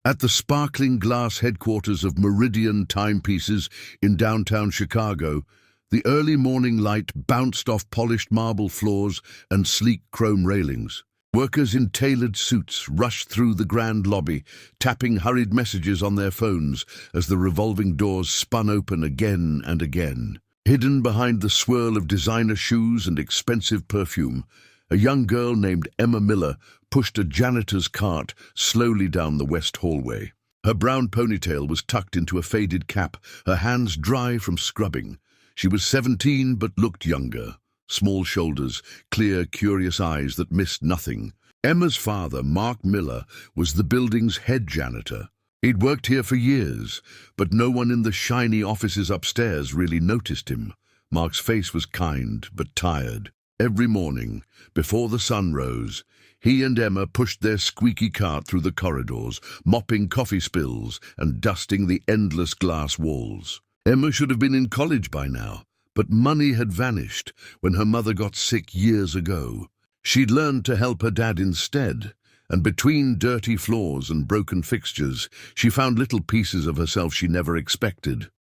At the sparkling glass headquarters of Meridian Timepieces in downtown Chicago, the early morning light bounced off polished marble floors and sleek chrome railings. Workers in tailored suits rushed through the grand lobby, tapping hurried messages on their phones as the revolving doors spun open again and again. Hidden behind the swirl of designer shoes and expensive perfume, a young girl named Emma Miller pushed a janitor's cart slowly down the west hallway. Her brown ponytail was tucked into a faded cap, her hands dry from scrubbing. She was 17 but looked younger. Small shoulders, clear, curious eyes that missed nothing. Emma's father, Mark Miller, was the building's head janitor. He'd worked here for years, but no one in the shiny offices upstairs really noticed him. Mark's face was kind but tired. Every morning, before the sun rose, he and Emma pushed their squeaky cart through the corridors, mopping coffee spills and dusting the endless glass walls. Emma should have been in college by now, but money had vanished when her mother got sick years ago. She'd learned to help her dad instead, and between dirty floors and broken fixtures, she found little pieces of herself she never expected.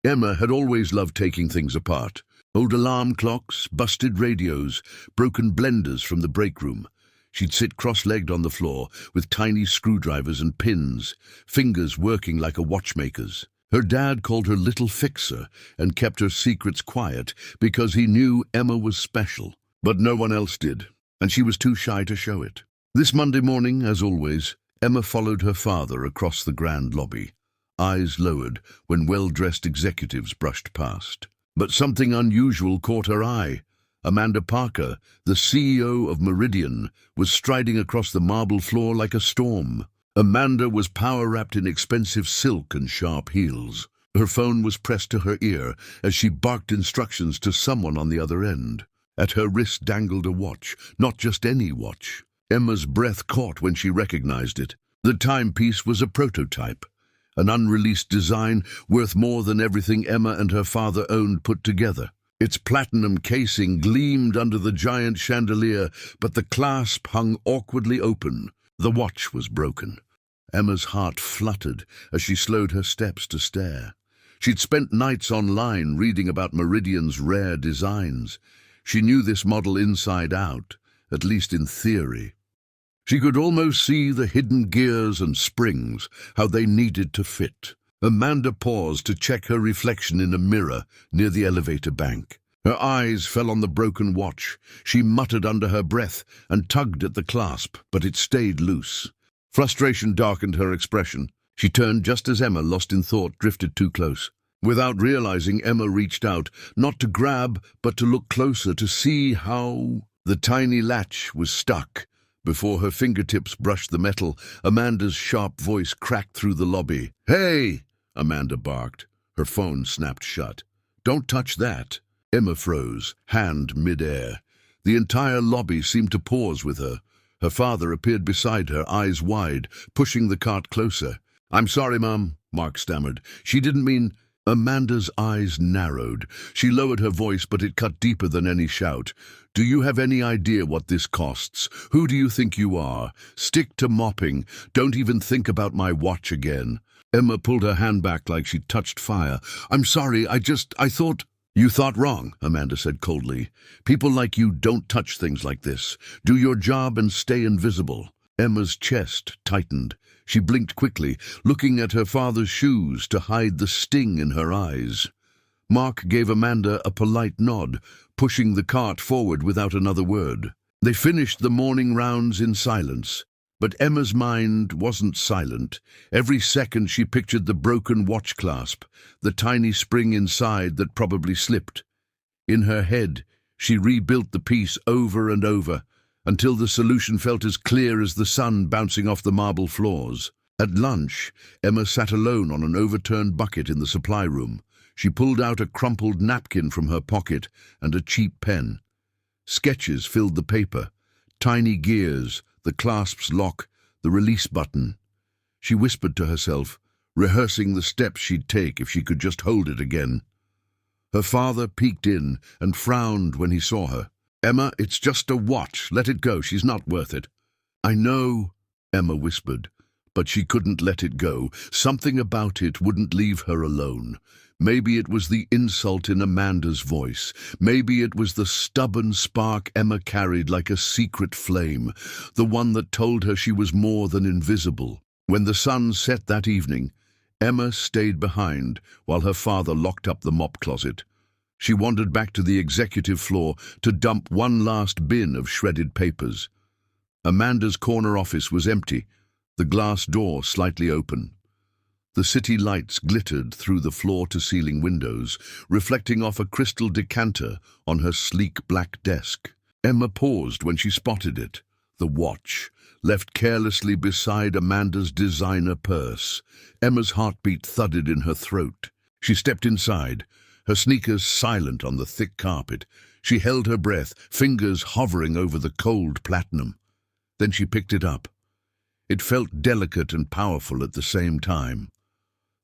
Emma had always loved taking things apart. Old alarm clocks, busted radios, broken blenders from the break room. She'd sit cross-legged on the floor with tiny screwdrivers and pins, fingers working like a watchmaker's. Her dad called her Little Fixer and kept her secrets quiet because he knew Emma was special. But no one else did, and she was too shy to show it. This Monday morning, as always, Emma followed her father across the grand lobby, eyes lowered when well-dressed executives brushed past. But something unusual caught her eye. Amanda Parker, the CEO of Meridian, was striding across the marble floor like a storm. Amanda was power-wrapped in expensive silk and sharp heels. Her phone was pressed to her ear as she barked instructions to someone on the other end. At her wrist dangled a watch, not just any watch. Emma's breath caught when she recognized it. The timepiece was a prototype, an unreleased design worth more than everything Emma and her father owned put together. Its platinum casing gleamed under the giant chandelier, but the clasp hung awkwardly open. The watch was broken. Emma's heart fluttered as she slowed her steps to stare. She'd spent nights online reading about Meridian's rare designs. She knew this model inside out, at least in theory. She could almost see the hidden gears and springs, how they needed to fit. Amanda paused to check her reflection in a mirror near the elevator bank. Her eyes fell on the broken watch. She muttered under her breath and tugged at the clasp, but it stayed loose. Frustration darkened her expression. She turned just as Emma, lost in thought, drifted too close. Without realizing, Emma reached out, not to grab, but to look closer to see how the tiny latch was stuck. Before her fingertips brushed the metal, Amanda's sharp voice cracked through the lobby. "Hey!" Amanda barked. Her phone snapped shut. "Don't touch that." Emma froze, hand mid-air. The entire lobby seemed to pause with her. Her father appeared beside her, eyes wide, pushing the cart closer. "I'm sorry, Mum," Mark stammered. "She didn't mean—" Amanda's eyes narrowed. She lowered her voice, but it cut deeper than any shout. "Do you have any idea what this costs? Who do you think you are? Stick to mopping. Don't even think about my watch again." Emma pulled her hand back like she'd touched fire. "I'm sorry, I thought—" "You thought wrong," Amanda said coldly. "People like you don't touch things like this. Do your job and stay invisible." Emma's chest tightened. She blinked quickly, looking at her father's shoes to hide the sting in her eyes. Mark gave Amanda a polite nod, pushing the cart forward without another word. They finished the morning rounds in silence, but Emma's mind wasn't silent. Every second she pictured the broken watch clasp, the tiny spring inside that probably slipped. In her head, she rebuilt the piece over and over, until the solution felt as clear as the sun bouncing off the marble floors. At lunch, Emma sat alone on an overturned bucket in the supply room. She pulled out a crumpled napkin from her pocket and a cheap pen. Sketches filled the paper, tiny gears, the clasp's lock, the release button. She whispered to herself, rehearsing the steps she'd take if she could just hold it again. Her father peeked in and frowned when he saw her. "Emma, it's just a watch. Let it go. She's not worth it." "I know," Emma whispered, but she couldn't let it go. Something about it wouldn't leave her alone. Maybe it was the insult in Amanda's voice. Maybe it was the stubborn spark Emma carried like a secret flame, the one that told her she was more than invisible. When the sun set that evening, Emma stayed behind while her father locked up the mop closet. She wandered back to the executive floor to dump one last bin of shredded papers. Amanda's corner office was empty, the glass door slightly open. The city lights glittered through the floor-to-ceiling windows, reflecting off a crystal decanter on her sleek black desk. Emma paused when she spotted it, the watch, left carelessly beside Amanda's designer purse. Emma's heartbeat thudded in her throat. She stepped inside, her sneakers silent on the thick carpet. She held her breath, fingers hovering over the cold platinum. Then she picked it up. It felt delicate and powerful at the same time.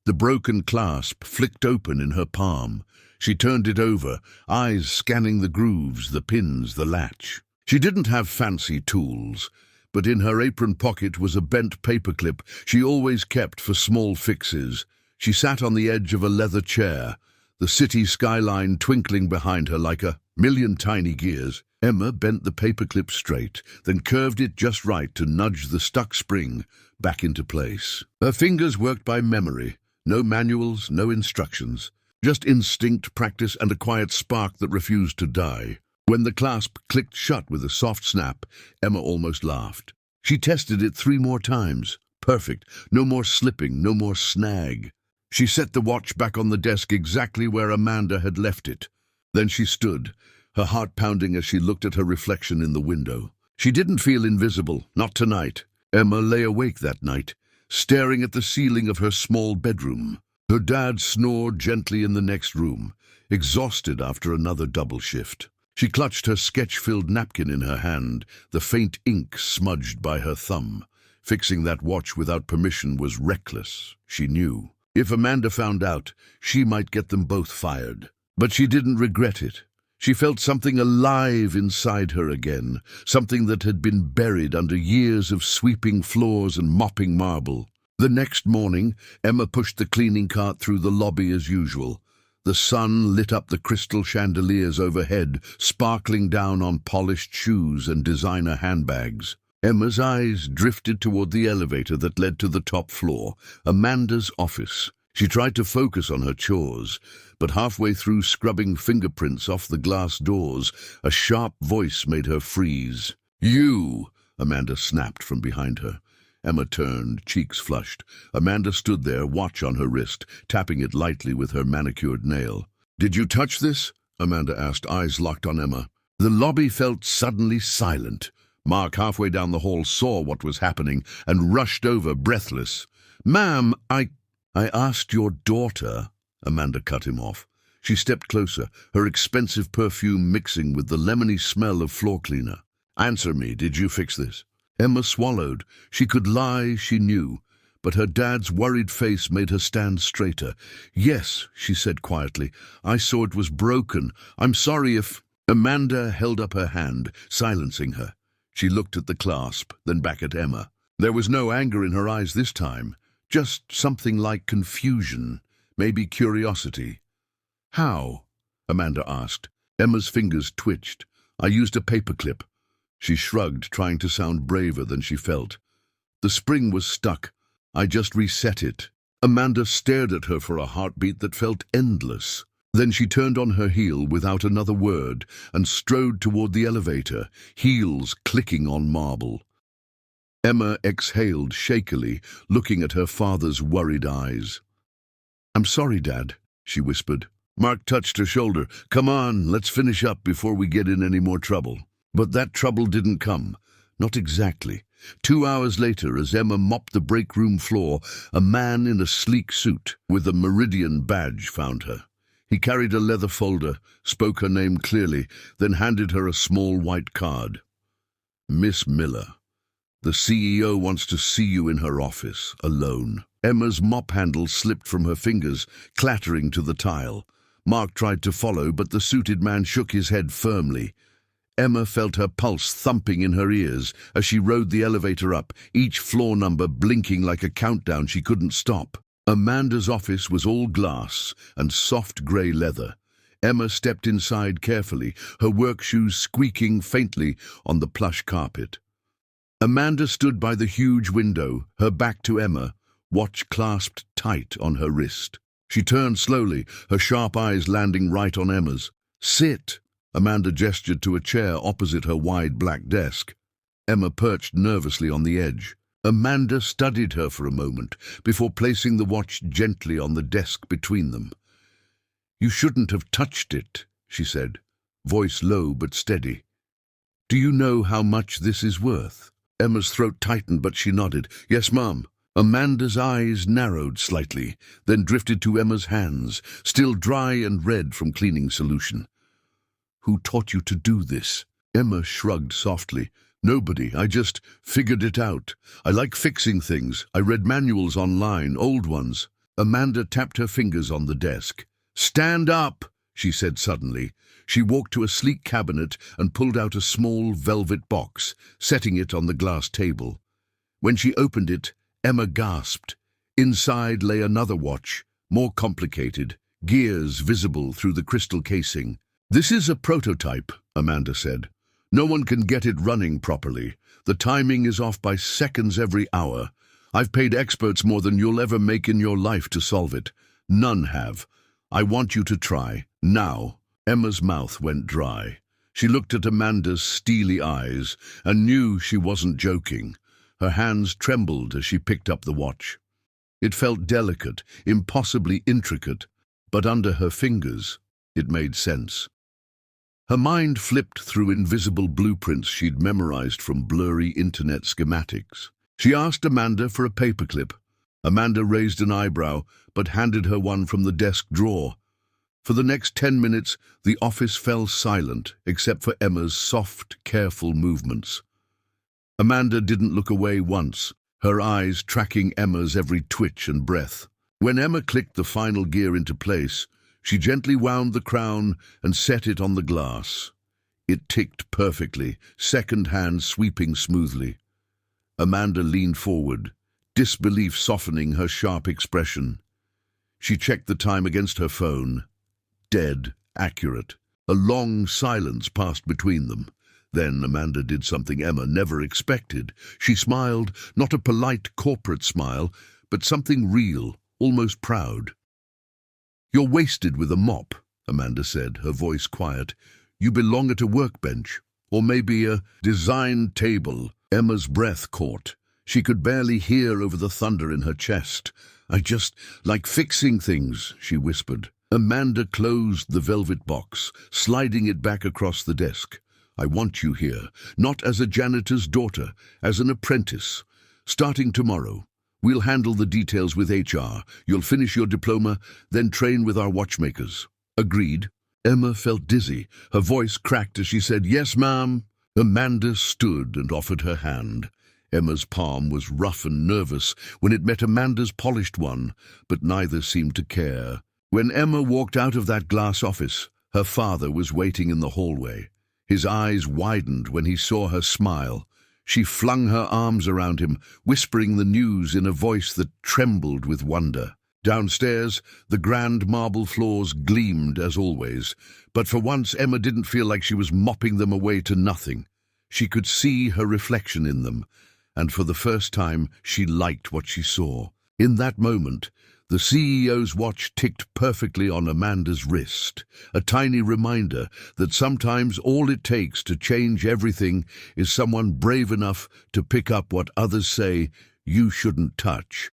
The broken clasp flicked open in her palm. She turned it over, eyes scanning the grooves, the pins, the latch. She didn't have fancy tools, but in her apron pocket was a bent paperclip she always kept for small fixes. She sat on the edge of a leather chair, the city skyline twinkling behind her like a million tiny gears. Emma bent the paperclip straight, then curved it just right to nudge the stuck spring back into place. Her fingers worked by memory. No manuals, no instructions, just instinct, practice, and a quiet spark that refused to die. When the clasp clicked shut with a soft snap, Emma almost laughed. She tested it 3 more times. Perfect. No more slipping, no more snag. She set the watch back on the desk exactly where Amanda had left it. Then she stood, her heart pounding as she looked at her reflection in the window. She didn't feel invisible, not tonight. Emma lay awake that night, staring at the ceiling of her small bedroom. Her dad snored gently in the next room, exhausted after another double shift. She clutched her sketch-filled napkin in her hand, the faint ink smudged by her thumb. Fixing that watch without permission was reckless, she knew. If Amanda found out, she might get them both fired. But she didn't regret it. She felt something alive inside her again, something that had been buried under years of sweeping floors and mopping marble. The next morning, Emma pushed the cleaning cart through the lobby as usual. The sun lit up the crystal chandeliers overhead, sparkling down on polished shoes and designer handbags. Emma's eyes drifted toward the elevator that led to the top floor, Amanda's office. She tried to focus on her chores, but halfway through scrubbing fingerprints off the glass doors, a sharp voice made her freeze. "You!" Amanda snapped from behind her. Emma turned, cheeks flushed. Amanda stood there, watch on her wrist, tapping it lightly with her manicured nail. "Did you touch this?" Amanda asked, eyes locked on Emma. The lobby felt suddenly silent. Mark, halfway down the hall, saw what was happening and rushed over, breathless. "Ma'am, I asked your daughter," Amanda cut him off. She stepped closer, her expensive perfume mixing with the lemony smell of floor cleaner. "Answer me, did you fix this?" Emma swallowed. She could lie, she knew, but her dad's worried face made her stand straighter. "Yes," she said quietly. "I saw it was broken. I'm sorry if—" Amanda held up her hand, silencing her. She looked at the clasp, then back at Emma. There was no anger in her eyes this time, just something like confusion, maybe curiosity. "How?" Amanda asked. Emma's fingers twitched. "I used a paperclip." She shrugged, trying to sound braver than she felt. "The spring was stuck. I just reset it." Amanda stared at her for a heartbeat that felt endless. Then she turned on her heel without another word and strode toward the elevator, heels clicking on marble. Emma exhaled shakily, looking at her father's worried eyes. "I'm sorry, Dad," she whispered. Mark touched her shoulder. "Come on, let's finish up before we get in any more trouble." But that trouble didn't come. Not exactly. 2 hours later, as Emma mopped the break room floor, a man in a sleek suit with a Meridian badge found her. He carried a leather folder, spoke her name clearly, then handed her a small white card. "Miss Miller, the CEO wants to see you in her office, alone." Emma's mop handle slipped from her fingers, clattering to the tile. Mark tried to follow, but the suited man shook his head firmly. Emma felt her pulse thumping in her ears as she rode the elevator up, each floor number blinking like a countdown she couldn't stop. Amanda's office was all glass and soft grey leather. Emma stepped inside carefully, her work shoes squeaking faintly on the plush carpet. Amanda stood by the huge window, her back to Emma, watch clasped tight on her wrist. She turned slowly, her sharp eyes landing right on Emma's. "Sit!" Amanda gestured to a chair opposite her wide black desk. Emma perched nervously on the edge. Amanda studied her for a moment before placing the watch gently on the desk between them. "You shouldn't have touched it," she said, voice low but steady. "Do you know how much this is worth?" Emma's throat tightened, but she nodded. "Yes, ma'am." Amanda's eyes narrowed slightly, then drifted to Emma's hands, still dry and red from cleaning solution. "Who taught you to do this?" Emma shrugged softly. "Nobody. I just figured it out. I like fixing things. I read manuals online, old ones." Amanda tapped her fingers on the desk. "Stand up," she said suddenly. She walked to a sleek cabinet and pulled out a small velvet box, setting it on the glass table. When she opened it, Emma gasped. Inside lay another watch, more complicated, gears visible through the crystal casing. "This is a prototype," Amanda said. "No one can get it running properly. The timing is off by seconds every hour. I've paid experts more than you'll ever make in your life to solve it. None have. I want you to try, now." Emma's mouth went dry. She looked at Amanda's steely eyes and knew she wasn't joking. Her hands trembled as she picked up the watch. It felt delicate, impossibly intricate, but under her fingers, it made sense. Her mind flipped through invisible blueprints she'd memorized from blurry internet schematics. She asked Amanda for a paperclip. Amanda raised an eyebrow, but handed her one from the desk drawer. For the next 10 minutes, the office fell silent, except for Emma's soft, careful movements. Amanda didn't look away once, her eyes tracking Emma's every twitch and breath. When Emma clicked the final gear into place, she gently wound the crown and set it on the glass. It ticked perfectly, second hand sweeping smoothly. Amanda leaned forward, disbelief softening her sharp expression. She checked the time against her phone. Dead accurate. A long silence passed between them. Then Amanda did something Emma never expected. She smiled, not a polite corporate smile, but something real, almost proud. "You're wasted with a mop," Amanda said, her voice quiet. "You belong at a workbench, or maybe a design table." Emma's breath caught. She could barely hear over the thunder in her chest. "I just like fixing things," she whispered. Amanda closed the velvet box, sliding it back across the desk. "I want you here, not as a janitor's daughter, as an apprentice. Starting tomorrow, we'll handle the details with HR. You'll finish your diploma, then train with our watchmakers." "Agreed." Emma felt dizzy. Her voice cracked as she said, "Yes, ma'am." Amanda stood and offered her hand. Emma's palm was rough and nervous when it met Amanda's polished one, but neither seemed to care. When Emma walked out of that glass office, her father was waiting in the hallway. His eyes widened when he saw her smile. She flung her arms around him, whispering the news in a voice that trembled with wonder. Downstairs, the grand marble floors gleamed as always, but for once Emma didn't feel like she was mopping them away to nothing. She could see her reflection in them, and for the first time she liked what she saw. In that moment, the CEO's watch ticked perfectly on Amanda's wrist, a tiny reminder that sometimes all it takes to change everything is someone brave enough to pick up what others say you shouldn't touch.